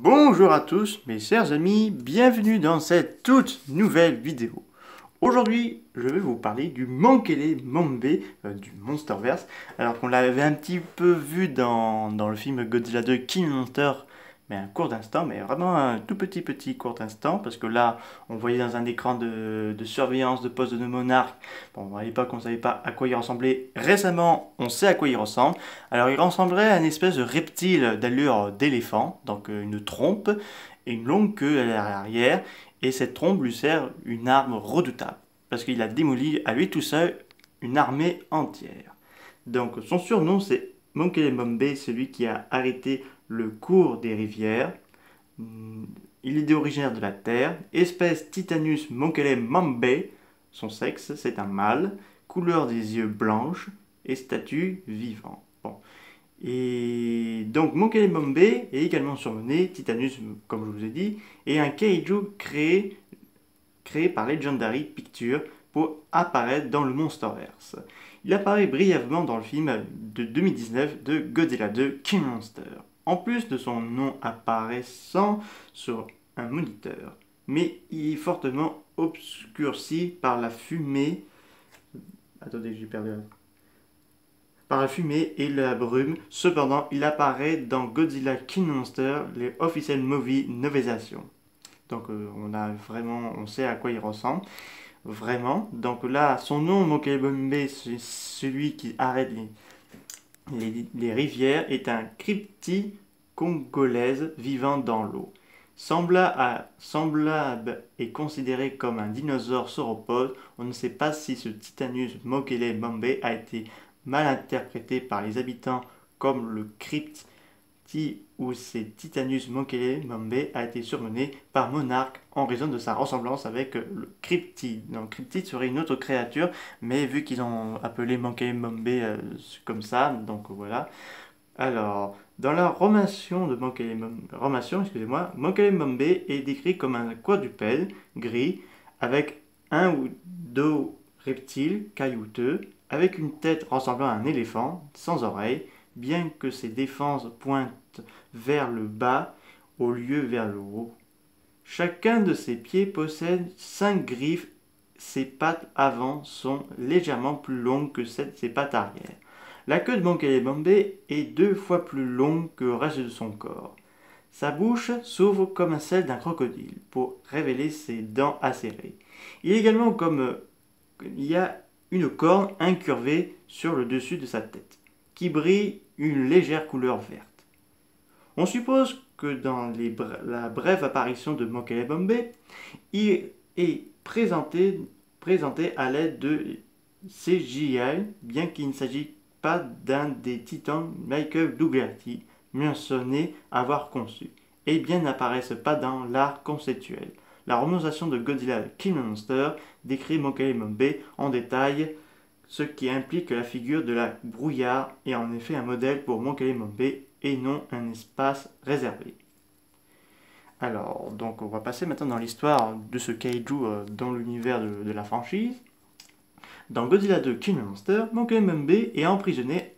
Bonjour à tous mes chers amis, bienvenue dans cette toute nouvelle vidéo. Aujourd'hui, je vais vous parler du Mokele Mambe du Monsterverse. Alors qu'on l'avait un petit peu vu dans le film Godzilla 2 King Monster, mais un court instant, mais vraiment un tout petit court instant, parce que là, on voyait dans un écran de surveillance de poste de monarque. Bon, à l'époque, on ne savait pas à quoi il ressemblait. Récemment, on sait à quoi il ressemble. Alors, il ressemblerait à une espèce de reptile d'allure d'éléphant, donc une trompe et une longue queue à l'arrière. Et cette trompe lui sert une arme redoutable, parce qu'il a démoli à lui tout seul une armée entière. Donc son surnom c'est Mokele Mambe, celui qui a arrêté le cours des rivières. Il est originaire de la Terre, espèce Titanus Mokele Mambe, son sexe c'est un mâle, couleur des yeux blanches et statut vivant. Bon. Et donc Mokele Mambe est également surnommé Titanus, comme je vous ai dit, et un kaiju créé par Legendary Pictures pour apparaître dans le Monsterverse. Il apparaît brièvement dans le film de 2019 de Godzilla 2 King Monster, en plus de son nom apparaissant sur un moniteur, mais il est fortement obscurci par la fumée. Attendez, j'ai perdu par la fumée et la brume. Cependant, il apparaît dans Godzilla King Monster, les Official Movie Novelisation. Donc on sait à quoi il ressemble, vraiment. Donc là, son nom, Mokele Mambe, c'est celui qui arrête les rivières, est un cryptide congolaise vivant dans l'eau. Semblable et considéré comme un dinosaure sauropode, on ne sait pas si ce Titanus Mokele Mambe a été mal interprété par les habitants comme le cryptide où c'est Titanus Mokele Mambe a été surnommé par Monarch en raison de sa ressemblance avec le cryptide. Donc cryptide serait une autre créature, mais vu qu'ils ont appelé Mokele Mambe comme ça, donc voilà. Alors, dans la romation de Mokele Mokele Mambe est décrit comme un quadrupède gris avec un ou deux reptiles caillouteux, avec une tête ressemblant à un éléphant, sans oreilles, bien que ses défenses pointent vers le bas au lieu vers le haut. Chacun de ses pieds possède 5 griffes. Ses pattes avant sont légèrement plus longues que ses pattes arrière. La queue de Mokele Mambe est 2 fois plus longue que le reste de son corps. Sa bouche s'ouvre comme celle d'un crocodile pour révéler ses dents acérées. Il y a une corne incurvée sur le dessus de sa tête, qui brille une légère couleur verte. On suppose que dans la brève apparition de Mokele Mambe, il est présenté à l'aide de CGI, bien qu'il ne s'agisse pas d'un des titans Michael Dougherty mentionné avoir conçu, et bien n'apparaissent pas dans l'art conceptuel. La romanisation de Godzilla King Monster décrit Mokele Mambe en détail, ce qui implique que la figure de la brouillard est en effet un modèle pour Mokele Mambe et non un espace réservé. Alors, donc on va passer maintenant dans l'histoire de ce kaiju dans l'univers de la franchise. Dans Godzilla 2 King Monster, Mokele Mambe est emprisonné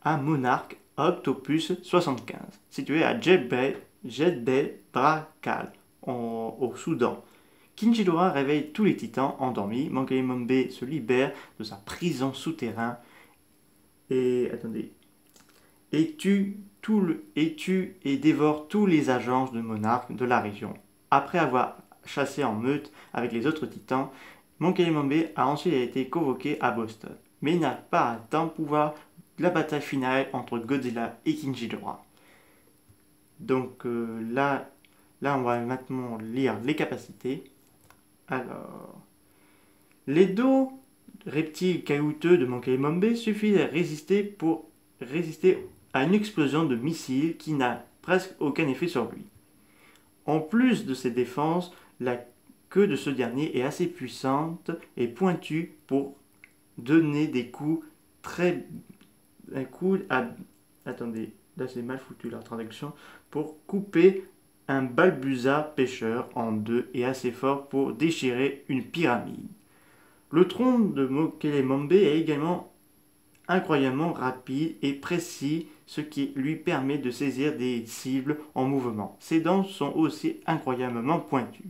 à Monarch Octopus 75, situé à Jeddah Brakal, au Soudan. King Ghidorah réveille tous les titans endormis. Mokele Mambe se libère de sa prison souterraine et tue et dévore tous les agents de Monarch de la région. Après avoir chassé en meute avec les autres titans, Mokele Mambe a ensuite été convoqué à Boston, mais il n'a pas atteint pouvoir la bataille finale entre Godzilla et King Ghidorah. Donc là, on va maintenant lire les capacités. Alors, les dos reptiles caillouteux de Mokele Mambe suffisent à résister à une explosion de missiles qui n'a presque aucun effet sur lui. En plus de ses défenses, la queue de ce dernier est assez puissante et pointue pour donner des coups attendez, là c'est mal foutu la traduction, pour couper un balbuza pêcheur en deux et assez fort pour déchirer une pyramide. Le tronc de Mokele Mambe est également incroyablement rapide et précis ce qui lui permet de saisir des cibles en mouvement. Ses dents sont aussi incroyablement pointues.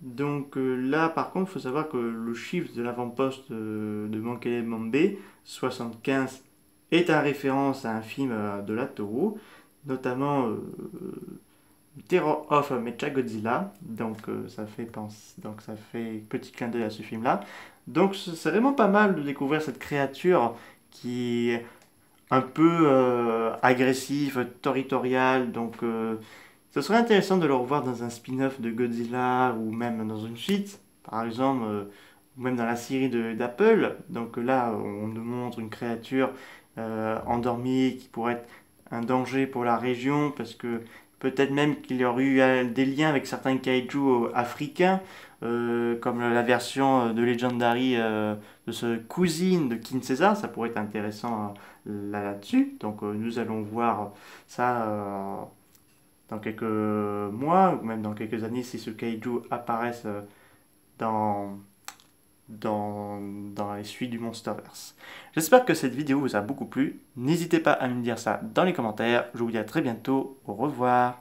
Donc là, par contre, il faut savoir que le chiffre de l'avant-poste de Mokele Mombé, 75, est en référence à un film de la Toho, notamment Terror of Mechagodzilla. Donc ça fait petit clin d'œil à ce film-là. Donc c'est vraiment pas mal de découvrir cette créature qui est un peu agressive, territoriale. Donc ce serait intéressant de le revoir dans un spin-off de Godzilla ou même dans une suite, par exemple, ou même dans la série d'Apple. Donc là, on nous montre une créature endormie qui pourrait être un danger pour la région parce que peut-être même qu'il y aurait eu des liens avec certains kaiju africains, comme la version de Legendary de ce cousine de King Caesar. Ça pourrait être intéressant là-dessus. Donc nous allons voir ça dans quelques mois, ou même dans quelques années, si ce kaiju apparaisse dans, dans les suites du Monsterverse. J'espère que cette vidéo vous a beaucoup plu. N'hésitez pas à me dire ça dans les commentaires. Je vous dis à très bientôt. Au revoir.